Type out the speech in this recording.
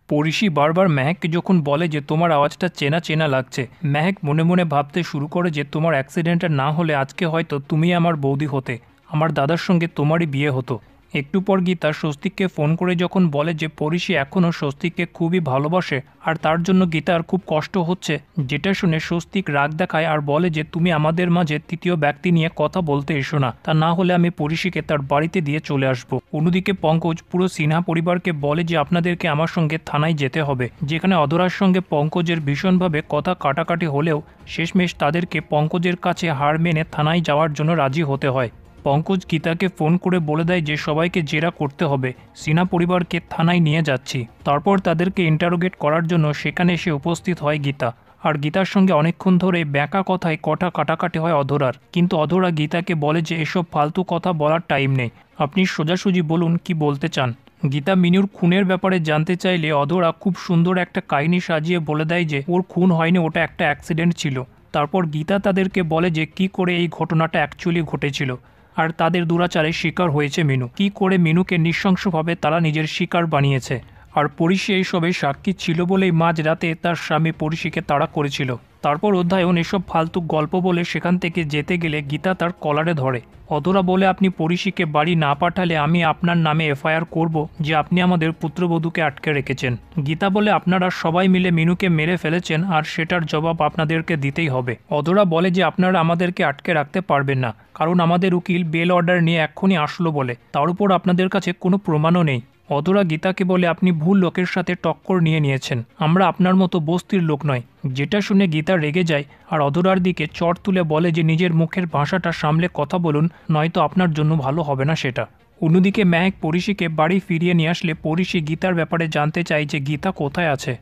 পড়শি বারবার মেহেককে যখন বলে যে তোমার আওয়াজটা চেনা চেনা লাগছে, মেহেক মনে মনে ভাবতে শুরু করে যে তোমার অ্যাক্সিডেন্টটা না হলে আজকে হয়তো তুমি আমার বৌদি হতে, আমার দাদার সঙ্গে তোমারই বিয়ে হতো। একটু পর গীতা স্বস্তিককে ফোন করে যখন বলে যে পড়শি এখনও স্বস্তিককে খুবই ভালোবাসে আর তার জন্য গীতার খুব কষ্ট হচ্ছে, যেটা শুনে স্বস্তিক রাগ দেখায় আর বলে যে তুমি আমাদের মাঝে তৃতীয় ব্যক্তি নিয়ে কথা বলতে এসো না, তা না হলে আমি পড়শিকে তার বাড়িতে দিয়ে চলে আসবো। অন্যদিকে পঙ্কজ পুরো সিনহা পরিবারকে বলে যে আপনাদেরকে আমার সঙ্গে থানায় যেতে হবে, যেখানে অধরার সঙ্গে পঙ্কজের ভীষণভাবে কথা কাটাকাটি হলেও শেষমেশ তাদেরকে পঙ্কজের কাছে হার মেনে থানায় যাওয়ার জন্য রাজি হতে হয়। পঙ্কজ গীতাকে ফোন করে বলে দেয় যে সবাইকে জেরা করতে হবে, সিনহা পরিবারকে থানায় নিয়ে যাচ্ছি। তারপর তাদেরকে ইন্টারোগেট করার জন্য সেখানে এসে উপস্থিত হয় গীতা, আর গীতার সঙ্গে অনেকক্ষণ ধরে ব্যাকা কথায় কথা কাটাকাটি হয় অধরার, কিন্তু অধরা গীতাকে বলে যে এসব ফালতু কথা বলার টাইম নেই, আপনি সোজাসুজি বলুন কি বলতে চান। গীতা মিনুর খুনের ব্যাপারে জানতে চাইলে অধরা খুব সুন্দর একটা কাহিনী সাজিয়ে বলে দেয় যে ওর খুন হয়নি, ওটা একটা অ্যাক্সিডেন্ট ছিল। তারপর গীতা তাদেরকে বলে যে কি করে এই ঘটনাটা অ্যাকচুয়ালি ঘটেছিল আর তাদের দুরাচারের শিকার হয়েছে মিনু, কি করে মিনুকে নৃশংসভাবে তারা নিজের শিকার বানিয়েছে। আর পড়শি এইসবে সাক্ষী ছিল বলেই মাঝরাতে তার স্বামী পড়শিকে তাড়া করেছিল। তারপর অধ্যায়ন এসব ফালতু গল্প বলে সেখান থেকে যেতে গেলে গীতা তার কলারে ধরে। অধরা বলে আপনি পড়শিকে বাড়ি না পাঠালে আমি আপনার নামে এফআইআর করব যে আপনি আমাদের পুত্রবধূকে আটকে রেখেছেন। গীতা বলে আপনারা সবাই মিলে মিনুকে মেরে ফেলেছেন আর সেটার জবাব আপনাদেরকে দিতেই হবে। অধরা বলে যে আপনারা আমাদেরকে আটকে রাখতে পারবেন না, কারণ আমাদের উকিল বেল অর্ডার নিয়ে এক্ষুনি আসলো বলে, তার উপর আপনাদের কাছে কোনো প্রমাণও নেই। অধরা গীতাকে বলে আপনি ভুল লোকের সাথে টক্কর নিয়েছেন, আমরা আপনার মতো বস্তির লোক নয়। যেটা শুনে গীতা রেগে যায় আর অধরার দিকে চট তুলে বলে যে নিজের মুখের ভাষাটা সামলে কথা বলুন, নয়তো আপনার জন্য ভালো হবে না সেটা। অন্যদিকে মেহেক পড়শিকে বাড়ি ফিরিয়ে নিয়ে আসলে পড়শি গীতার ব্যাপারে জানতে চায় যে গীতা কোথায় আছে।